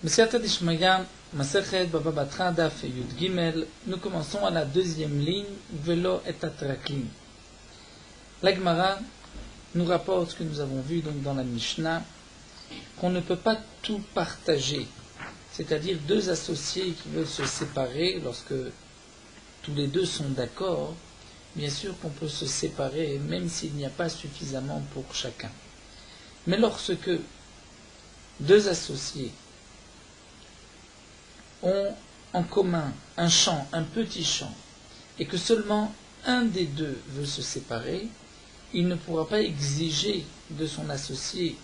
B'siyata d'Ishmaya, Masechet Baba Batra Daf Yud Gimel, nous commençons à la deuxième ligne, Velo et Atraklin. La Gemara nous rapporte ce que nous avons vu donc dans la Mishnah, qu'on ne peut pas tout partager, c'est-à-dire deux associés qui veulent se séparer, lorsque tous les deux sont d'accord, bien sûr qu'on peut se séparer même s'il n'y a pas suffisamment pour chacun. Mais lorsque deux associés ont en commun un champ, un petit champ, et que seulement un des deux veut se séparer, il ne pourra pas exiger de son associé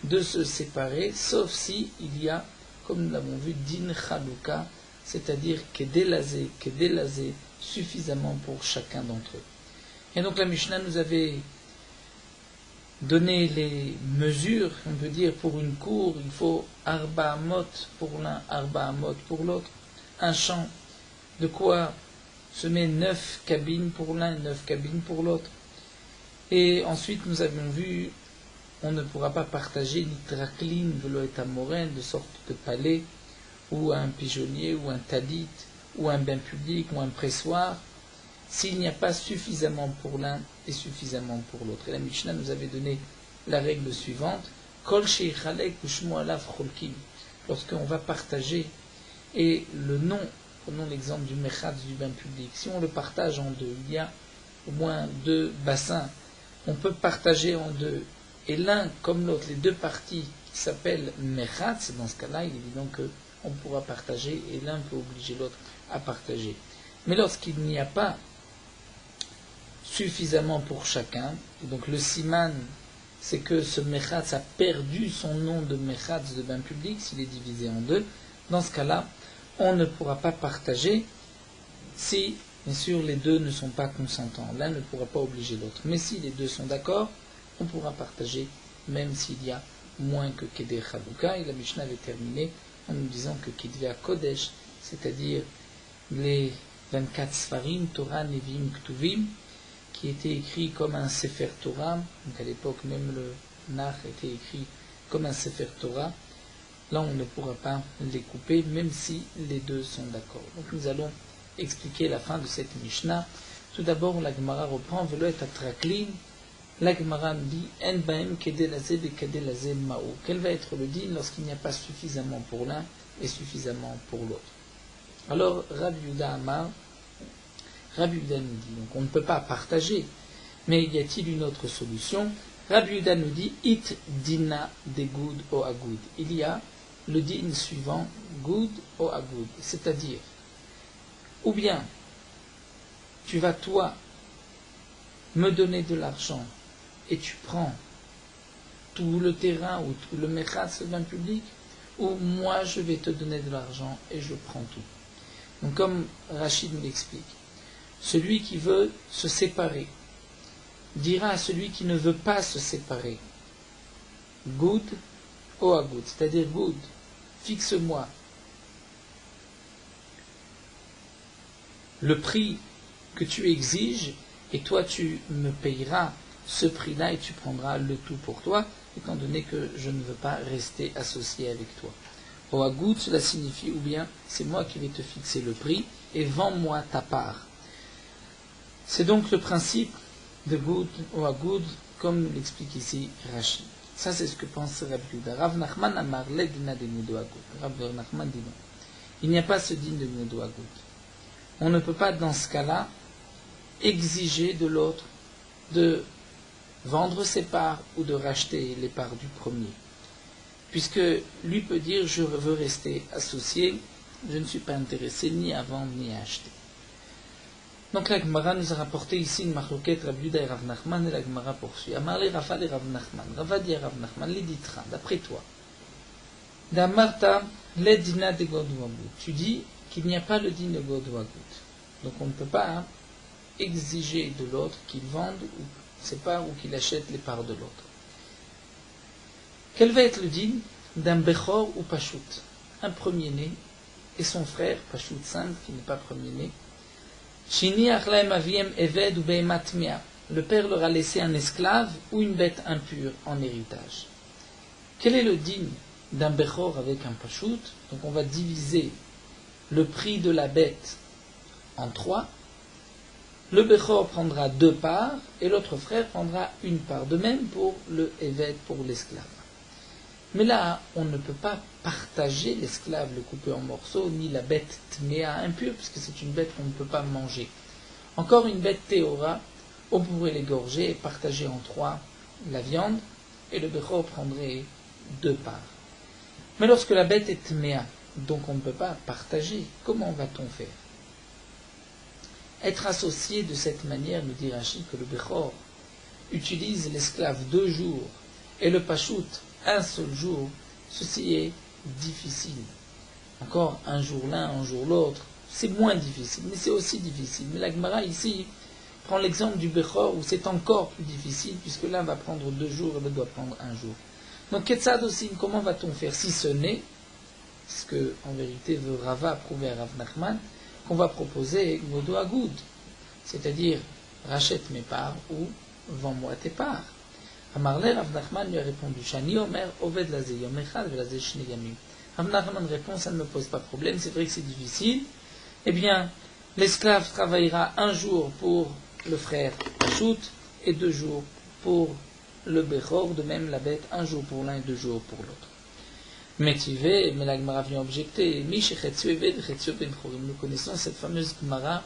de se séparer, sauf si il y a, comme nous l'avons vu, din chaluka, c'est-à-dire kedélazé, suffisamment pour chacun d'entre eux. Et donc la Mishnah nous avait donné les mesures, on peut dire, pour une cour, il faut arba amot pour l'un, arba amot pour l'autre, un champ, de quoi se met 9 cabines pour l'un et 9 cabines pour l'autre. Et ensuite nous avions vu, on ne pourra pas partager ni traklin, velo et amoren, de sorte de palais, ou un pigeonnier, ou un talit, ou un bain public, ou un pressoir, s'il n'y a pas suffisamment pour l'un et suffisamment pour l'autre. Et la Mishnah nous avait donné la règle suivante, Kol sheichalek ushmo alav cholkim, lorsqu'on va partager, et le nom, prenons l'exemple du mechatz, du bain public, si on le partage en deux, il y a au moins 2 bassins, on peut partager en deux, et l'un comme l'autre, les deux parties qui s'appellent mechatz, dans ce cas-là, il est évident qu'on pourra partager, et l'un peut obliger l'autre à partager. Mais lorsqu'il n'y a pas suffisamment pour chacun, et donc le siman, c'est que ce mechatz a perdu son nom de mechatz de bain public, s'il est divisé en deux, dans ce cas-là, on ne pourra pas partager si, bien sûr, les deux ne sont pas consentants. L'un ne pourra pas obliger l'autre. Mais si les deux sont d'accord, on pourra partager, même s'il y a moins que Kedé Chaluka. Et la Mishnah avait terminé en nous disant que Kidvea Kodesh, c'est-à-dire les 24 Sfarim, Torah, Nevim, Ktuvim, qui étaient écrits comme un Sefer Torah, donc à l'époque même le Nach était écrit comme un Sefer Torah, là on ne pourra pas les couper, même si les deux sont d'accord. Donc nous allons expliquer la fin de cette Mishnah. Tout d'abord, la Gemara reprend, Velo et Atraklin, la Gemara dit, En baem kedelaze be kedelaze mao. Quel va être le din lorsqu'il n'y a pas suffisamment pour l'un et suffisamment pour l'autre? Alors, Rabbi Yuda Amar, Rabbi Yuda nous dit, donc on ne peut pas partager, mais y a-t-il une autre solution? Rabbi Yuda nous dit, It dina de gud o agud. Il y a le din suivant, gud o agud, c'est-à-dire, ou bien, tu vas toi me donner de l'argent et tu prends tout le terrain ou tout le mechatz d'un public, ou moi je vais te donner de l'argent et je prends tout. Donc comme Rachid nous l'explique, celui qui veut se séparer dira à celui qui ne veut pas se séparer, Good ou agud, c'est-à-dire Good, fixe-moi le prix que tu exiges et toi tu me payeras ce prix-là et tu prendras le tout pour toi, étant donné que je ne veux pas rester associé avec toi. Au agud, cela signifie ou bien c'est moi qui vais te fixer le prix et vends-moi ta part. C'est donc le principe de Good ou agud, comme l'explique ici Rashi. Ça c'est ce que pense Rabbi Yuda. Rav Nachman amar le dina de Gud ou agud. Rav Nachman dit non. Il n'y a pas ce din de Gud ou agud. On ne peut pas dans ce cas-là exiger de l'autre de vendre ses parts ou de racheter les parts du premier. Puisque lui peut dire je veux rester associé, je ne suis pas intéressé ni à vendre ni à acheter. Donc la Gemara nous a rapporté ici une marloquette Rabbi Yuda et Rav Nachman, et la Gemara poursuit. Amarle Rafa et Rav Nachman. Rava dit à Rav Nachman, l'éditra, d'après toi. D'amarta l'edina de God ou agud. Tu dis qu'il n'y a pas le din de God ou agud. Donc on ne peut pas exiger de l'autre qu'il vende ses parts ou qu'il achète les parts de l'autre. Quel va être le din d'un Bechor ou Pashut, un premier-né, et son frère, Pashut simple, qui n'est pas premier-né, le père leur a laissé un esclave ou une bête impure en héritage. Quel est le din d'un Bechor avec un Pachout. Donc on va diviser le prix de la bête en 3. Le Bechor prendra 2 parts et l'autre frère prendra 1 part. De même pour le Evet, pour l'esclave. Mais là, on ne peut pas partager l'esclave, le couper en morceaux, ni la bête tméa impure, puisque c'est une bête qu'on ne peut pas manger. Encore une bête théora, on pourrait l'égorger et partager en 3 la viande, et le Bechor prendrait 2 parts. Mais lorsque la bête est tméa, donc on ne peut pas partager, comment va-t-on faire? Être associé de cette manière, nous dit Rashi, que le Bechor utilise l'esclave 2 jours, et le Pachout un seul jour, ceci est difficile. Encore un jour l'un, un jour l'autre, c'est moins difficile, mais c'est aussi difficile. Mais la Gemara ici prend l'exemple du Bechor où c'est encore plus difficile, puisque l'un va prendre 2 jours et l'autre doit prendre 1 jour. Donc Ketzad aussi, comment va-t-on faire? Si ce n'est, ce que en vérité veut Rava prouver à Rav Nachman, qu'on va proposer Godo Agoud, c'est-à-dire rachète mes parts ou vends-moi tes parts. Amarle Rav Nachman lui a répondu Shani Omer Oved Lazé Yom Echad Velazé Shne Yamim. Rav Nachman répond, ça ne me pose pas de problème, c'est vrai que c'est difficile. Eh bien, l'esclave travaillera 1 jour pour le frère Pachout et 2 jours pour le Bechor, de même la bête 1 jour pour l'un et 2 jours pour l'autre. Métivé, mais la Gemara vient objecter, Mish Chetzio Eved Chetzio Ben Chorim. Nous connaissons cette fameuse Gemara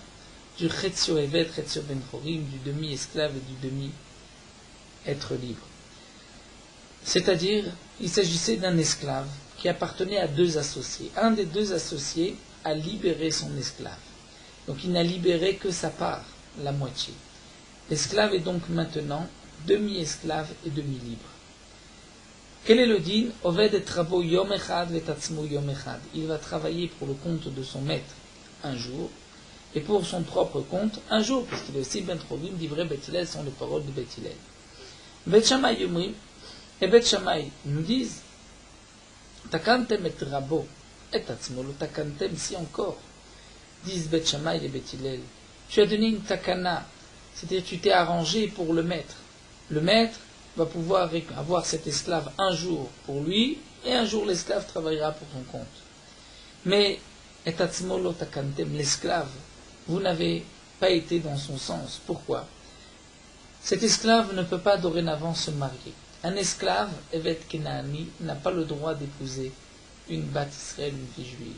du Chetzio Eved Chetzio Ben Chorim, du demi-esclave et du demi-être libre. C'est-à-dire, il s'agissait d'un esclave qui appartenait à 2 associés. Un des 2 associés a libéré son esclave. Donc il n'a libéré que sa part, la moitié. L'esclave est donc maintenant demi-esclave et demi-libre. Quel est le din? Oved et trabo yom echad vetatzmo yom echad. Il va travailler pour le compte de son maître 1 jour, et pour son propre compte 1 jour, puisqu'il est aussi ben trovim, d'ivrei Bet Hillel sont les paroles de Bet Hillel. Bet Shammai yomrim, et Bet Shammai nous disent, takantem et rabo, et tatzmo lo takantem, si encore, disent Bet Shammai et Bet Hillel, tu as donné une takana, c'est-à-dire tu t'es arrangé pour le maître. Le maître va pouvoir avoir cet esclave 1 jour pour lui, et 1 jour l'esclave travaillera pour son compte. Mais, etatzmolo takantem, l'esclave, vous n'avez pas été dans son sens. Pourquoi? Cet esclave ne peut pas dorénavant se marier. Un esclave, Evet Kenaani, n'a pas le droit d'épouser une Bat Israël, une fille juive.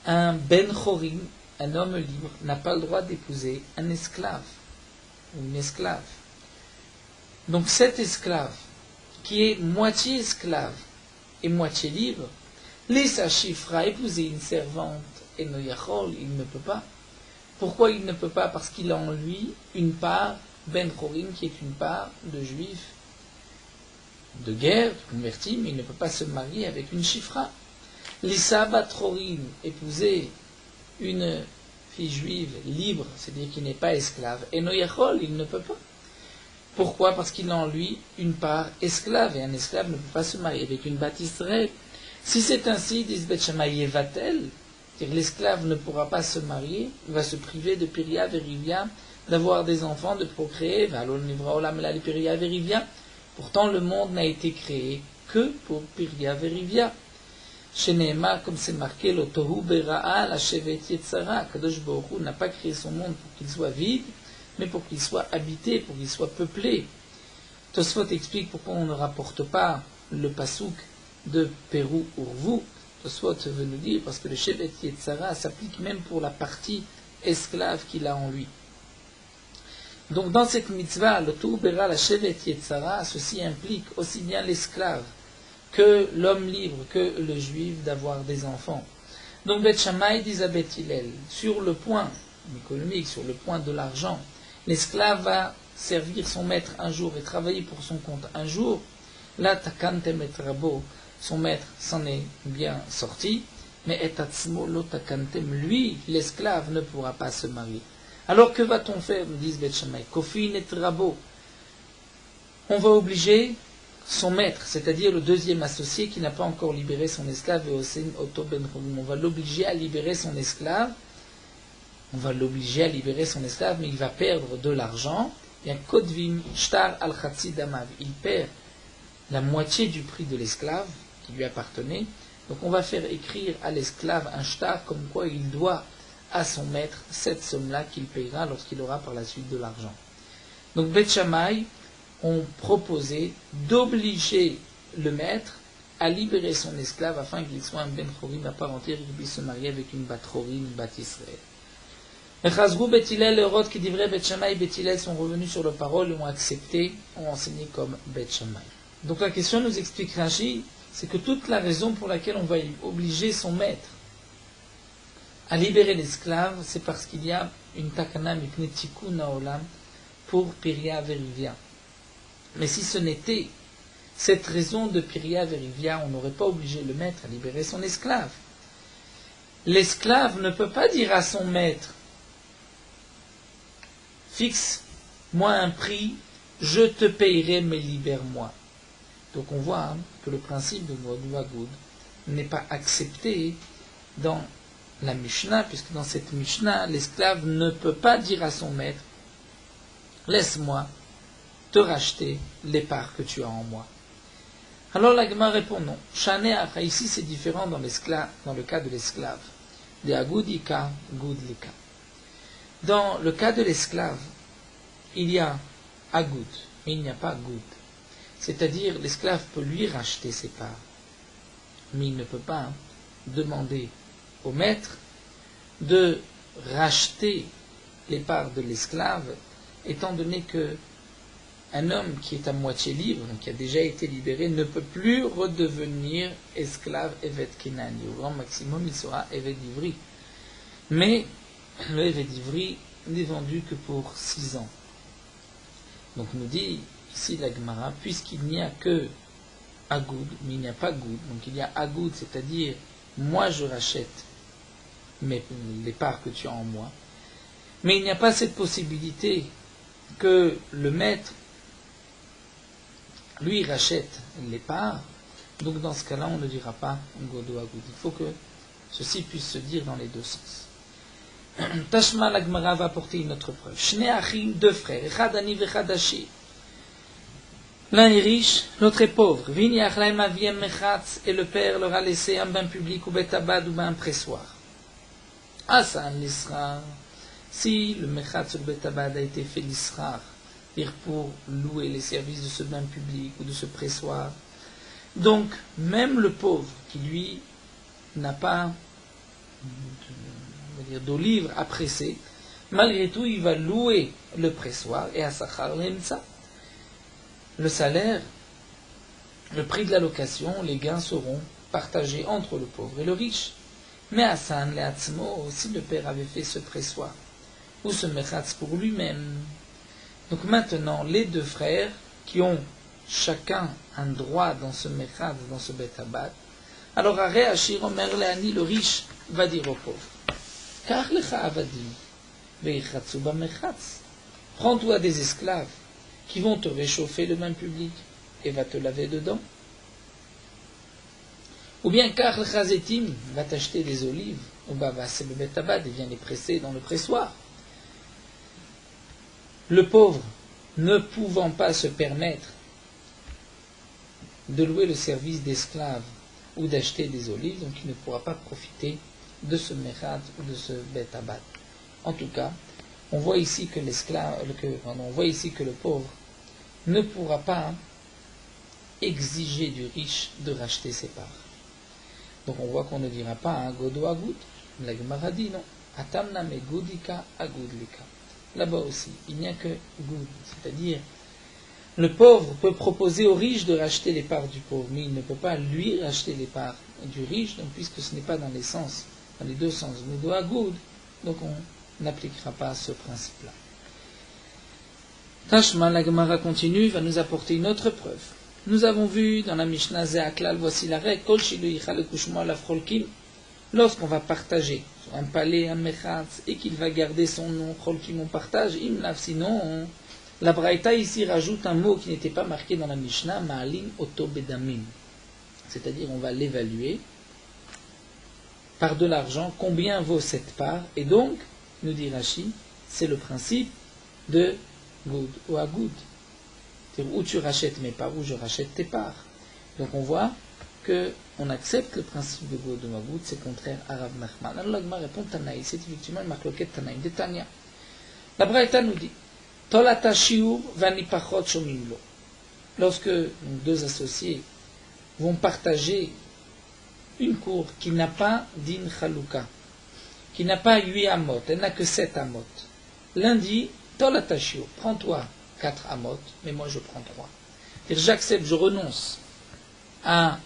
Un Ben Chorim, un homme libre, n'a pas le droit d'épouser un esclave, ou une esclave. Donc cet esclave, qui est moitié esclave et moitié libre, laisse à Shifra épouser une servante et Noyachol, il ne peut pas. Pourquoi il ne peut pas? Parce qu'il a en lui une part, Ben Chorim, qui est une part de juifs de guerre, convertis, mais il ne peut pas se marier avec une Shifra. Lisa Batrorim, épouser une fille juive libre, c'est-à-dire qui n'est pas esclave, et Noyachol, il ne peut pas. Pourquoi? Parce qu'il a en lui une part esclave, et un esclave ne peut pas se marier avec une Bat Israël. Si c'est ainsi, disent Bet Shammai Yevatel, c'est-à-dire l'esclave ne pourra pas se marier, il va se priver de Piria Verivia, d'avoir des enfants, de procréer, Piria Verivia. Pourtant, le monde n'a été créé que pour Piria Verivia. Chez Nehemar, comme c'est marqué, le Tohu Bera'a, la Shevet Yetzara, Kadosh Baruch Hu n'a pas créé son monde pour qu'il soit vide, mais pour qu'il soit habité, pour qu'il soit peuplé. Tosfot explique pourquoi on ne rapporte pas le pasouk de Pérou Urvu. Tosfot veut nous dire parce que le Shevet Yetzara s'applique même pour la partie esclave qu'il a en lui. Donc dans cette mitzvah, le Tohu Bera, la Shevet Yetzara, ceci implique aussi bien l'esclave que l'homme libre, que le juif, d'avoir des enfants. Donc Bet Shammai dit à Bet Hillel, sur le point économique, sur le point de l'argent, l'esclave va servir son maître 1 jour et travailler pour son compte 1 jour. Là, takantem et rabo, son maître s'en est bien sorti, mais etatzmo lo takantem, lui, l'esclave, ne pourra pas se marier. Alors que va-t-on faire, me disent Bet Shammai, kofin et rabo. On va obliger son maître, c'est-à-dire le deuxième associé qui n'a pas encore libéré son esclave, et Osen Oto Ben Cholim. On va l'obliger à libérer son esclave. On va l'obliger à libérer son esclave, mais il va perdre de l'argent. Bien, Kodvim Shtar al Chatzi Damav. Il perd la moitié du prix de l'esclave, qui lui appartenait. Donc on va faire écrire à l'esclave un shtar comme quoi il doit à son maître cette somme-là qu'il payera lorsqu'il aura par la suite de l'argent. Donc Beth Shammai ont proposé d'obliger le maître à libérer son esclave afin qu'il soit un Ben Chorim à part entière et qu'il puisse se marier avec une Bat Chorim, une Bat Israël. Les Chazrou Bet Hillel et Rod qui divraient Beth Shammai et Beth Hillel sont revenus sur le parole et ont accepté, ont enseigné comme Beth Shammai. Donc la question nous explique Rashi, c'est que toute la raison pour laquelle on va obliger son maître à libérer l'esclave, c'est parce qu'il y a une takana mipnei tikkun haolam pour Piria Verivia. Mais si ce n'était cette raison de Piria Verivia, on n'aurait pas obligé le maître à libérer son esclave. L'esclave ne peut pas dire à son maître, fixe-moi un prix, je te payerai, mais libère-moi. Donc on voit que le principe de Goud n'est pas accepté dans la Mishnah, puisque dans cette Mishnah, l'esclave ne peut pas dire à son maître, laisse-moi te racheter les parts que tu as en moi. Alors la Gemara répond non. Shane Acha, ici c'est différent dans le cas de l'esclave. De Agudika, Goudlika. Dans le cas de l'esclave, il y a Agoud, mais il n'y a pas Goud. C'est-à-dire, l'esclave peut lui racheter ses parts, mais il ne peut pas demander au maître de racheter les parts de l'esclave, étant donné que un homme qui est à moitié libre, donc qui a déjà été libéré, ne peut plus redevenir esclave Evet Kenani. Au grand maximum, il sera Evet d'Ivry. Mais le Evet d'Ivry n'est vendu que pour 6 ans. Donc nous dit ici la Gemara, puisqu'il n'y a que Agoud, mais il n'y a pas Goud, donc il y a Agoud, c'est-à-dire moi je rachète les parts que tu as en moi, mais il n'y a pas cette possibilité que le maître lui rachète les parts, donc dans ce cas-là on ne dira pas Godo Agoud. Il faut que ceci puisse se dire dans les deux sens. Tashma la Gemara va apporter une autre preuve. Shne achim, 2 frères, Echad ani vechad ashir. L'un est riche, l'autre est pauvre. Vini achlaim aviem mechatz, et le père leur a laissé un bain public ou betabad ou un pressoir. Asan l'israr. Si le mechatz ou le betabad a été fait l'israr, c'est-à-dire pour louer les services de ce bain public ou de ce pressoir, donc même le pauvre qui lui n'a pas d'olive à presser, malgré tout il va louer le pressoir et à Sachar l'emtsa. Le salaire, le prix de la location, les gains seront partagés entre le pauvre et le riche. Mais Hassan, le Hatzmo, si le père avait fait ce pressoir, ou ce mechatz pour lui-même. Donc maintenant, les 2 frères, qui ont chacun un droit dans ce mechatz, dans ce betabad, alors Aré Ashir Omer Leani, le riche, va dire au pauvre, Kach lecha avadim, veichatzu ba mechatz. Prends-toi des esclaves qui vont te réchauffer le bain public et va te laver dedans. Ou bien car le chazetim va t'acheter des olives, ou va c'est le betabad et vient les presser dans le pressoir. Le pauvre, ne pouvant pas se permettre de louer le service d'esclaves ou d'acheter des olives, donc il ne pourra pas profiter de ce mechat ou de ce betabad. En tout cas, on voit ici que le pauvre ne pourra pas exiger du riche de racheter ses parts. Donc on voit qu'on ne dira pas Godo Agoud. La Gemara dit non. Atamna me Goudika Agoudlika. Là-bas aussi, il n'y a que Goud, c'est-à-dire le pauvre peut proposer au riche de racheter les parts du pauvre, mais il ne peut pas lui racheter les parts du riche, donc puisque ce n'est pas dans les deux sens Godo Agoud, donc on n'appliquera pas ce principe-là. Tashma, la Gemara continue, va nous apporter une autre preuve. Nous avons vu dans la Mishnah Zeaklal, voici la règle, Kol shilu yichal lekushmo la frolkim, lorsqu'on va partager un palais, un mechatz, et qu'il va garder son nom, frolkim on partage, imlav, sinon, la Braïta ici rajoute un mot qui n'était pas marqué dans la Mishnah, ma'alim oto bedamim. C'est-à-dire, on va l'évaluer par de l'argent, combien vaut cette part, et donc, nous dit Rashi, c'est le principe de Goud ou Agoud. C'est-à-dire où tu rachètes mes parts, où je rachète tes parts. Donc on voit qu'on accepte le principe de God ou Magoud, c'est contraire à Rav Nachman. Alors l'Agma répond Tanaï, c'est effectivement une marloquette Tanaï de Tanya. La Braïta nous dit Tolata shiur vanipachot shomimlo. Lorsque deux associés vont partager une cour qui n'a pas din chaluka, qui n'a pas 8 amot, elle n'a que 7 amot. L'un dit Tolata shiur, prends-toi 4 amot, mais moi je prends 3. C'est-à-dire j'accepte, je renonce à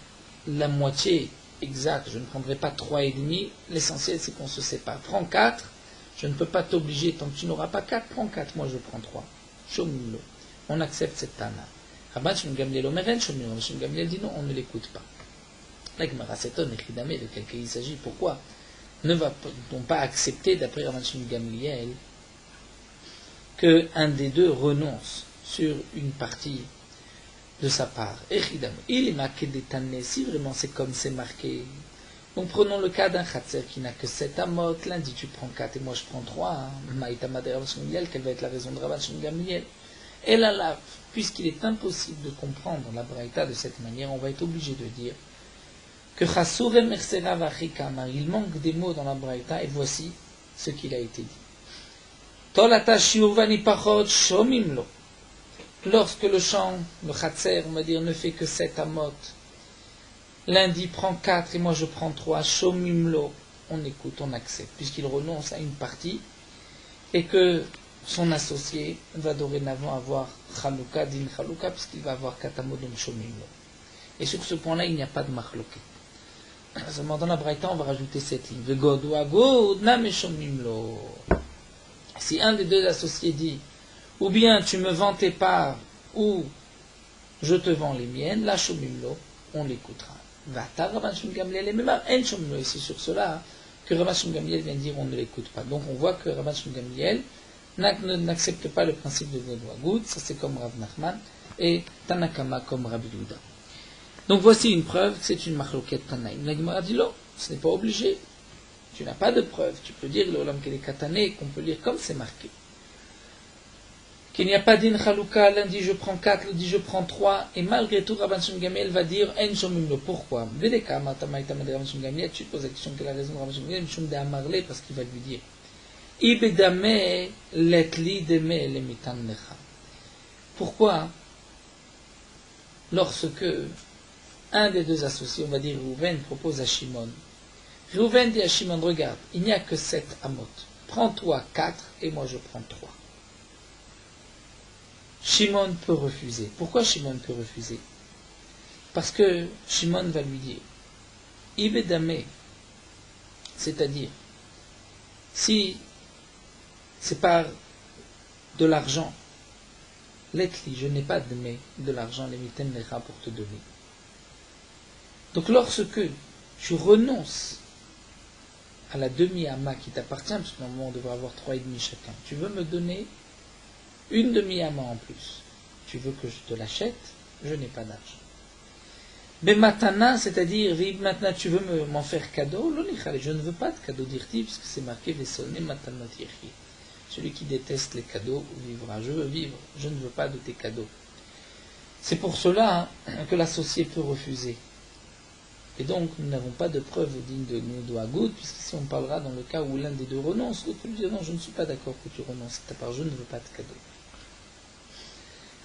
la moitié exacte, je ne prendrai pas 3,5, l'essentiel c'est qu'on se sépare. Prends 4, je ne peux pas t'obliger, tant que tu n'auras pas 4, prends 4, moi je prends 3. Shomimlo. On accepte cette tana. Rabban Shimon Gamliel omeren shomimlo. Rabban Shimon Gamliel dit non, on ne l'écoute pas. La Gemara s'étonne, échidame, de quel cas il s'agit. Pourquoi ne va-t-on pas accepter, d'après Rabban Shimon Gamliel, qu'un des deux renonce sur une partie de sa part? Echidame. Il est marqué des tannes, si vraiment c'est comme c'est marqué. Donc prenons le cas d'un khatser qui n'a que 7 amot, l'un dit tu prends 4 et moi je prends 3, Maïtama de Rabban Shimon Gamliel, quelle va être la raison de Rabban Shimon Gamliel? Et là, puisqu'il est impossible de comprendre la braïta de cette manière, on va être obligé de dire que Chasure Mersera Vachikamar, il manque des mots dans la braïta, et voici ce qu'il a été dit. Tolata shiuvani pachot shomimlo. Lorsque le champ, le khatser, on va dire, ne fait que 7 amot, l'un dit prend 4 et moi je prends 3, shomimlo, on écoute, on accepte, puisqu'il renonce à une partie, et que son associé va dorénavant avoir Chaluka, din Chaluka, puisqu'il va avoir 4 amot, donc shomimlo. Et sur ce point-là, il n'y a pas de machloket. Seulement dans la Braïta, on va rajouter cette ligne. Vegod ou agod, name shomimlo. Si un des deux associés dit, ou bien tu me vends tes parts, ou je te vends les miennes, la shomimlo, on l'écoutera. Vata Rabban Shimon Gamliel, mais même en shomimlo, et c'est sur cela que Rabban Shimon Gamliel vient dire on ne l'écoute pas. Donc on voit que Rabban Shimon Gamliel n'accepte pas le principe de God ou agod, ça c'est comme Rav Nachman, et Tanakama comme Rabbi Yehuda. Donc voici une preuve, c'est une machloket Tanaïm. La Gemara dit non, ce n'est pas obligé. Tu n'as pas de preuve. Tu peux dire l'olam qu'elle est katané, qu'on peut lire comme c'est marqué. Qu'il n'y a pas din chaluka, l'un dit je prends 4, l'autre dit je prends 3, et malgré tout Rabban Shimon Gamliel va dire en shomimlo. Pourquoi? Vedeka matamaïtama de Rabban Shimon Gamliel, tu poses la question quelle est la raison de Rabban Shimon Gamliel, Mishum de amarle, parce qu'il va lui dire ibedame letli deme lemitan lecha. Pourquoi? Lorsque un des deux associés, on va dire Rouven, propose à Shimon. Rouven dit à Shimon, regarde, il n'y a que 7 amot. Prends-toi 4 et moi je prends 3. Shimon peut refuser. Pourquoi Shimon peut refuser? Parce que Shimon va lui dire, Ibedame, c'est-à-dire, si c'est par de l'argent, letli, je n'ai pas de l'argent, les miten lecha pour te donner. Donc lorsque tu renonces à la demi-ama qui t'appartient, parce que normalement on devrait avoir 3,5 chacun, tu veux me donner une demi-ama en plus, tu veux que je te l'achète, je n'ai pas d'argent. Bematana, c'est-à-dire, maintenant tu veux m'en faire cadeau, je ne veux pas de cadeau d'irti, puisque c'est marqué Vesone matanot yirti. Celui qui déteste les cadeaux vivra. Je veux vivre, je ne veux pas de tes cadeaux. C'est pour cela que l'associé peut refuser. Et donc, nous n'avons pas de preuve digne de nous Agoud, puisque si on parlera dans le cas où l'un des deux renonce, l'autre peut lui dire non, je ne suis pas d'accord que tu renonces à ta part, je ne veux pas de cadeau.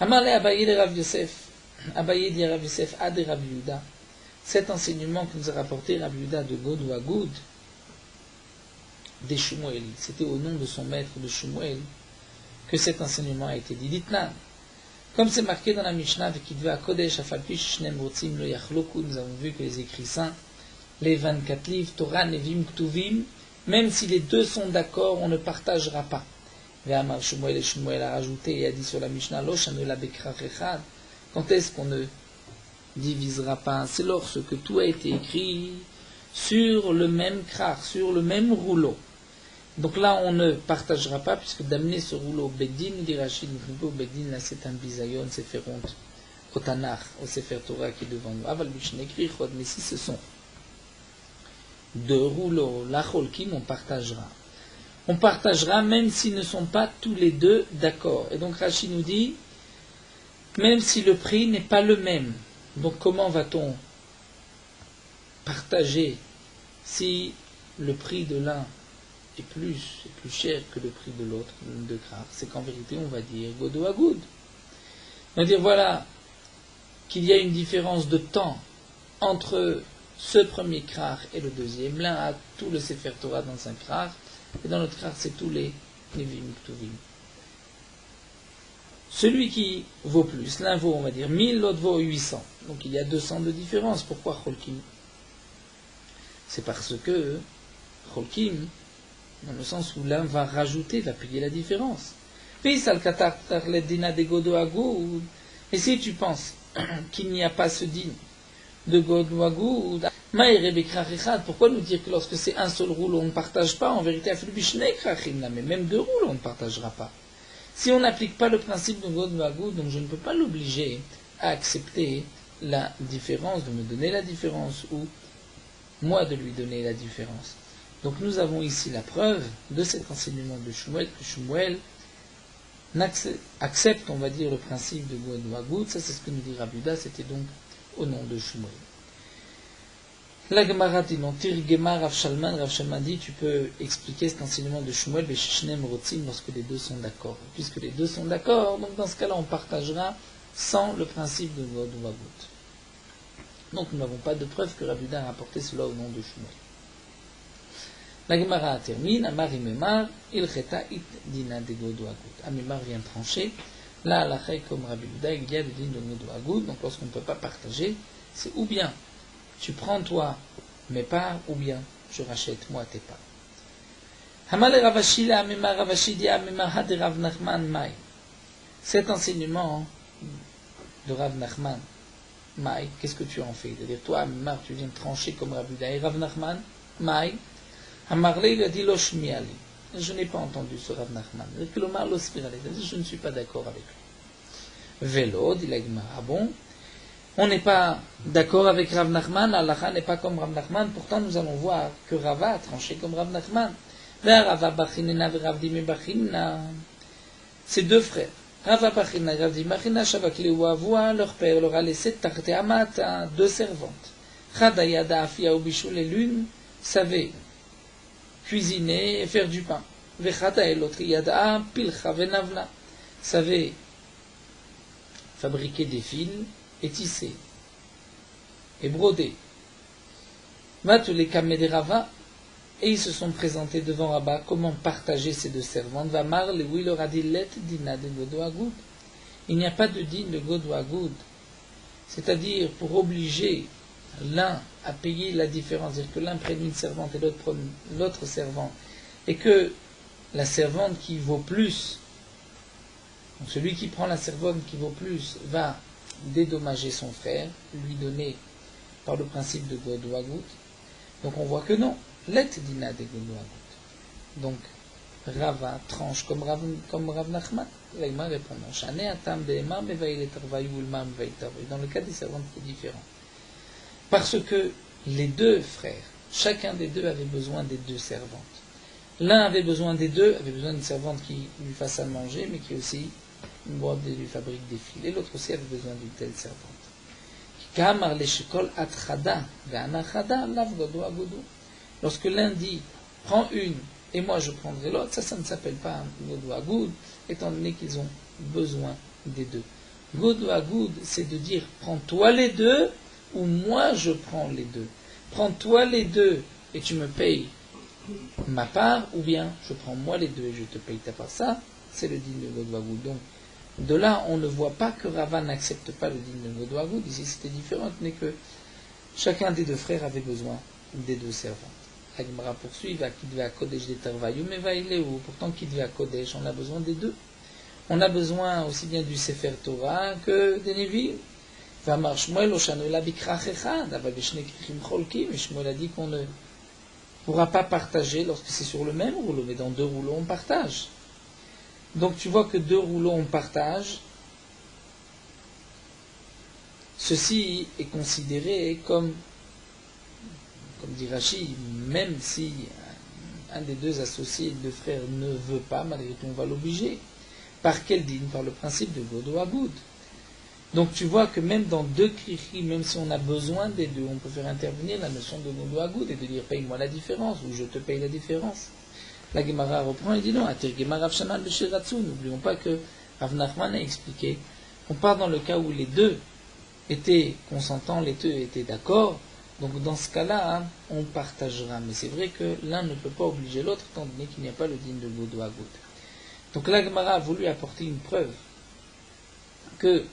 Amarle Abaye de Rav Yosef, Abaye dit Rav Yosef, Ad Rav Yehuda, cet enseignement que nous a rapporté Rav Yehuda de God ou Agoud, des Shmuel, c'était au nom de son maître de Shmuel que cet enseignement a été dit. Dites-nous, comme c'est marqué dans la Mishnah, nous avons vu que les écrits saints, les 24 livres, Torah, Nevim, Ktuvim, même si les deux sont d'accord, on ne partagera pas. Ve'amar Shmuel, et Shmuel a rajouté et a dit sur la Mishnah, quand est-ce qu'on ne divisera pas? C'est lorsque tout a été écrit sur le même krach, sur le même rouleau. Donc là, on ne partagera pas, puisque d'amener ce rouleau au Beddin, dit Rachid, au Beddin, là c'est un bisayon, c'est faire honte au Tanakh, au Sefer Torah qui est devant nous. Aval Mishnah écrit, mais si ce sont deux rouleaux, la Cholkim, on partagera. On partagera même s'ils ne sont pas tous les deux d'accord. Et donc Rachid nous dit, même si le prix n'est pas le même, donc comment va-t-on partager si le prix de l'un est plus cher que le prix de l'autre, de Krar, c'est qu'en vérité on va dire Godo Agoud. On va dire voilà qu'il y a une différence de temps entre ce premier Krar et le deuxième. L'un a tout le Sefer Torah dans un Krar, et dans l'autre Krar c'est tous les Nevim Ktuvim. Celui qui vaut plus, l'un vaut on va dire 1000, l'autre vaut 800. Donc il y a 200 de différence. Pourquoi Cholkim? C'est parce que Cholkim, dans le sens où l'un va rajouter, va payer la différence. Et si tu penses qu'il n'y a pas ce din de Godo Agoud, pourquoi nous dire que lorsque c'est un seul rouleau on ne partage pas? En vérité, mais même deux rouleaux on ne partagera pas. Si on n'applique pas le principe de Godo Agoud, donc je ne peux pas l'obliger à accepter la différence, de me donner la différence, ou moi de lui donner la différence. Donc nous avons ici la preuve de cet enseignement de Shmuel, que Shmuel accepte, on va dire, le principe de Godo Agoud. Ça c'est ce que nous dit Rabbi Yehuda, c'était donc au nom de Shmuel. La Gemara dit non, Tirgema Rav Shalman dit, tu peux expliquer cet enseignement de Shmuel, Beshishnem Rotzim, lorsque les deux sont d'accord. Puisque les deux sont d'accord, donc dans ce cas-là on partagera sans le principe de Godo Agoud. Donc nous n'avons pas de preuve que Rabbi Yehuda a rapporté cela au nom de Shmuel. La Gemara termine, Amar Imemar, Ilcheta it dina de Godo Agoud. Amemar vient trancher, là, la Chay comme Rabbi Yehuda, il y a le din de Godo Agoud, donc lorsqu'on ne peut pas partager, c'est ou bien tu prends toi mes parts, ou bien je rachète moi tes parts. Hamale Ravashi la Amemar Ravashi di Amemar had Rav Nachman Mai. Cet enseignement de Rav Nachman Mai, qu'est-ce que tu en fais? C'est-à-dire, toi, Amemar, tu viens trancher comme Rabbi Yehuda. Et Rav Nachman Mai, Amarle, il a dit Loshmi Ali. Je n'ai pas entendu ce Rav Nachman. Je ne suis pas d'accord avec lui. Vélo, dit la Gemara. Ah bon? On n'est pas d'accord avec Rav Nachman, Allah n'est pas comme Rav Nachman, pourtant nous allons voir que Rava a tranché comme Rav Nachman. Ces deux frères, Rava Bachinina et Rav Bachinina, Shavakliouavoua, leur père leur a laissé Tarte Amata, deux servantes. Chadayada Afia Ubishul, et l'une savait cuisiner et faire du pain. Vechata et l'autre Yada Pilcha Venavla, savait fabriquer des fils et tisser et broder. Les Kameh Rava, et ils se sont présentés devant Rabba comment partager ces deux servantes. Vamar, le oui leur a dit let dina de Godo Agoud. Il n'y a pas de din de Godo Agoud. C'est-à-dire pour obliger l'un à payer la différence, c'est-à-dire que l'un prenne une servante et l'autre prenne l'autre servante, et que la servante qui vaut plus, donc celui qui prend la servante qui vaut plus, va dédommager son frère, lui donner par le principe de Godo Agoud. Donc on voit que non, let dina de Godo Agoud. Donc Rava tranche comme Rav Nachman. L'Aïma répondant, dans le cas des servantes c'est différent. Parce que les deux frères, chacun des deux avait besoin des deux servantes. L'un avait besoin des deux, avait besoin d'une servante qui lui fasse à manger, mais qui aussi lui fabrique des fils. Et l'autre aussi avait besoin d'une telle servante. Lorsque l'un dit, prends une, et moi je prendrai l'autre, ça ne s'appelle pas un Godo Agoud, étant donné qu'ils ont besoin des deux. Godo Agoud, c'est de dire, prends-toi les deux, ou moi je prends les deux. Prends-toi les deux, et tu me payes ma part, ou bien je prends moi les deux et je te paye ta part. Ça, c'est le din de Godo Agoud. Donc, de là, on ne voit pas que Rava n'accepte pas le din de Godo Agoud. Ici, c'était différent, mais que chacun des deux frères avait besoin des deux servantes. La Gemara poursuit, Kidve à Kodesh des Tarvayou, mais va il est où? Pourtant, Kidve à Kodesh, on a besoin des deux. On a besoin aussi bien du Sefer Torah que des Nevi'im. Vamar Shmuel, Oshanoela Bikrach Echad, Avabeshne Krichim Cholkim, et Shmuel a dit qu'on ne pourra pas partager lorsque c'est sur le même rouleau, mais dans deux rouleaux on partage. Donc tu vois que deux rouleaux on partage, ceci est considéré comme dit Rashi, même si un des deux associés, deux frères, ne veut pas, malgré tout on va l'obliger. Par quel din? Par le principe de Godo Agoud. Donc tu vois que même dans deux krichi, même si on a besoin des deux, on peut faire intervenir la notion de Nodo Agoud et de dire paye-moi la différence ou je te paye la différence. La Gemara reprend et dit non, n'oublions pas que Rav Nachman a expliqué qu'on part dans le cas où les deux étaient consentants, les deux étaient d'accord, donc dans ce cas-là, hein, on partagera. Mais c'est vrai que l'un ne peut pas obliger l'autre, étant donné qu'il n'y a pas le din de Nodo Agoud. Donc la Gemara a voulu apporter une preuve que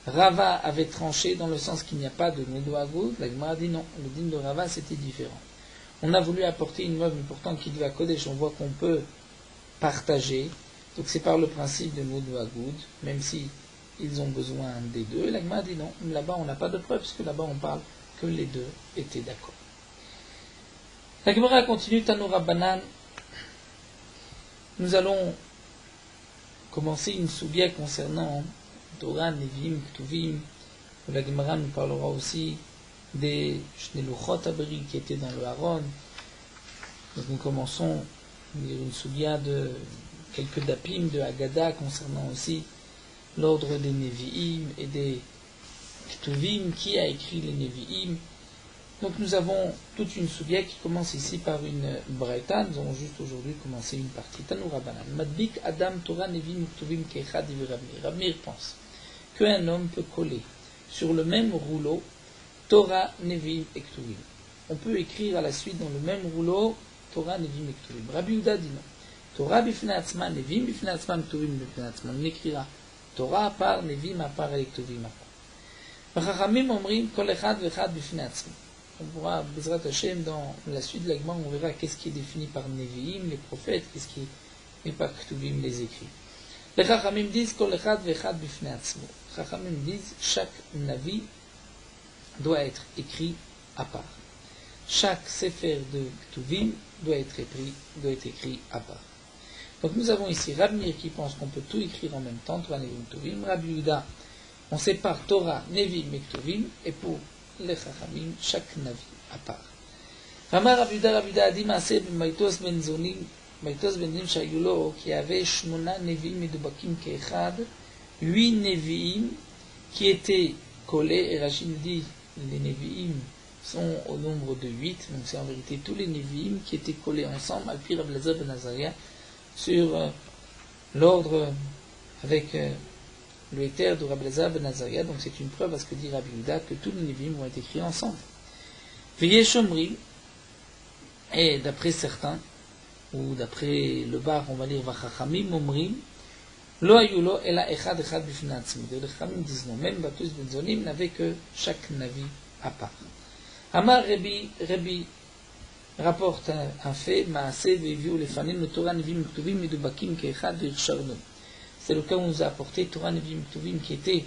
Rava avait tranché dans le sens qu'il n'y a pas de Nodo Agoud. La Gemara dit non, le din de Rava c'était différent. On a voulu apporter une preuve, mais pourtant qu'il va Kodesh, on voit qu'on peut partager. Donc c'est par le principe de Nodo Agoud, même si ils ont besoin des deux. La Gemara dit non, là-bas on n'a pas de preuve, puisque là-bas on parle que les deux étaient d'accord. La Gemara continue, Tanoura Banan. Nous allons commencer une soubia concernant Torah, Nevi'im, Ktuvim. La Gemara nous parlera aussi des Shneluchot Abri qui étaient dans le Haron. Donc nous commençons une soubia de quelques dapim de Haggadah concernant aussi l'ordre des Nevi'im et des Ktuvim, qui a écrit les Nevi'im. Donc nous avons toute une soubia qui commence ici par une braïta. Nous allons juste aujourd'hui commencer une partie. Tanoura Banan. Madbik Adam Torah Nevi'im Ktuvim Kechad Divi Rabmir. Rabmir pense qu'un homme peut coller sur le même rouleau Torah, Nevi'im et Ktuvim. On peut écrire à la suite dans le même rouleau Torah, Nevi'im et Ktuvim. Rabbi Yehuda dit non. Torah bifnei atzma, Nevi'im bifnei atzma, Ktuvim bifnei atzma. On écrira Torah à part, Nevi'im à part et Ktuvim à part. V'chachamim omrim kol echad v'echad bifnei atzma. On pourra, Bezrat Hashem, dans la suite de la Gemara, on verra qu'est-ce qui est défini par Nevi'im, les prophètes, qu'est-ce qui est par Ktuvim, les écrits. Les Chachamim disent kol echad v'echad bifnei atzma. Chachamim disent chaque Navi doit être écrit à part. Chaque Sefer de Ktuvim doit être écrit à part. Donc nous avons ici Rabmir qui pense qu'on peut tout écrire en même temps, Torah, Nevi'im, Ktuvim. Rabbi Yehuda, on sépare Torah, Nevi'im et Ktuvim, et pour les Chachamim, chaque Navi à part. Ramar Rabbi Yehuda a dit Maaseh b'Maitos ben Zonim, Maitos ben Zonim Shayulo, qui avait Shmona Nevi'im et Dubakim Keechad, 8 Nevi'im qui étaient collés, et Rachid dit les Nevi'im sont au nombre de 8, donc c'est en vérité tous les Nevi'im qui étaient collés ensemble, Al-Pi Rabbi Elazar ben Azaria, sur l'ordre avec le Héter de Rabbi Elazar ben Azaria. Donc c'est une preuve à ce que dit Rabbi Yehuda que tous les Nevi'im vont être écrits ensemble. Veyesh Omri, et d'après certains, ou d'après le bar, on va lire Vachachamim Omrim, Lo ayulo ela echad echad bifnei atzmo. Les Chachamim disent non, même Batus ben Zonim n'avait que chaque Navi à part. Amar Rabbi rapporte un fait, Maaseh ve'viu lefanim le Torah Nevi'im Ktuvim medubakim keechad ve'ircharnu. C'est le cas où on nous a apporté Torah Nevi'im Ktuvim qui étaient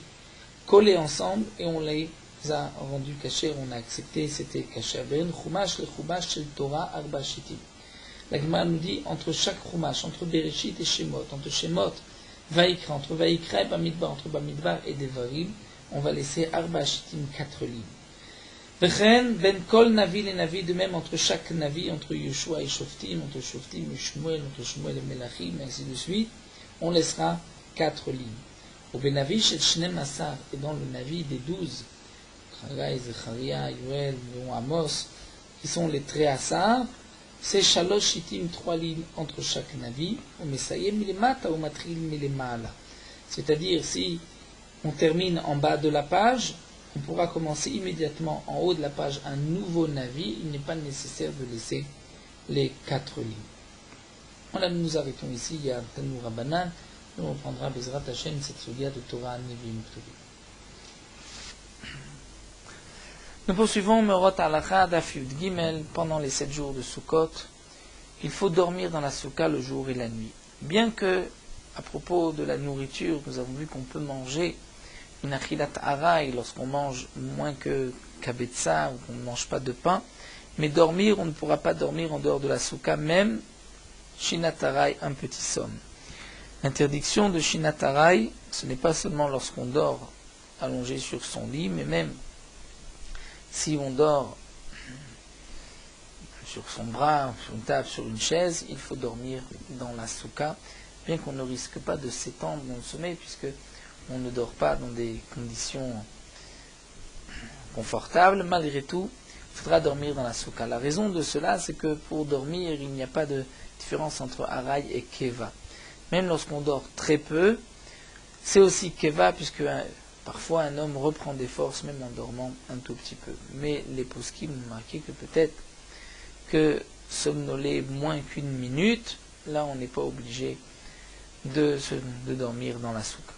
collés ensemble et on les a rendus cachés, on a accepté, c'était caché. Ben chumash le chumash shel Torah arba shitim. La Gemara nous dit entre chaque chumash, entre Bereshit et Shemot, entre Shemot Vaikra, entre Vaikra et Bamidbar, entre Bamidbar et Devarim, on va laisser Arba Shitim 4 lignes. Vechen, ben kol Navi les Navi, de même entre chaque Navi, entre Yeshua et Shoftim, entre Shoftim et Shmuel, entre Shmuel et Melachim, et ainsi de suite, on laissera 4 lignes. Au Benavi chez Shnem Asar, et dans le Navi des 12, Chagai, Zecharia, Yoel, Amos, qui sont les Tréasar, c'est Shalosh Shitim, 3 lignes entre chaque Navi, ou Mesayem Milemata ou Matril Milemala. C'est-à-dire, si on termine en bas de la page, on pourra commencer immédiatement en haut de la page un nouveau Navi, il n'est pas nécessaire de laisser les 4 lignes. Voilà, nous nous arrêtons ici, il y a Tanoura Banan, nous reprendra Bezrat Hashem cette solia de Torah Nevi'im Ktuvim. Nous poursuivons Merot Halacha Daf Yud Gimel pendant les 7 jours de Sukkot. Il faut dormir dans la Soukha le jour et la nuit. Bien que, à propos de la nourriture, nous avons vu qu'on peut manger une achilat harai lorsqu'on mange moins que kabetza ou qu'on ne mange pas de pain, mais dormir, on ne pourra pas dormir en dehors de la Soukha, même shinat harai, un petit somme. L'interdiction de shinat harai, ce n'est pas seulement lorsqu'on dort allongé sur son lit, mais même si on dort sur son bras, sur une table, sur une chaise, il faut dormir dans la soukha, bien qu'on ne risque pas de s'étendre dans le sommeil, puisque on ne dort pas dans des conditions confortables, malgré tout, il faudra dormir dans la soukha. La raison de cela, c'est que pour dormir, il n'y a pas de différence entre Araï et Keva. Même lorsqu'on dort très peu, c'est aussi Keva, puisque parfois un homme reprend des forces, même en dormant un tout petit peu. Mais les poskim ont marqué que peut-être que somnoler moins qu'une minute, là on n'est pas obligé de dormir dans la soukha.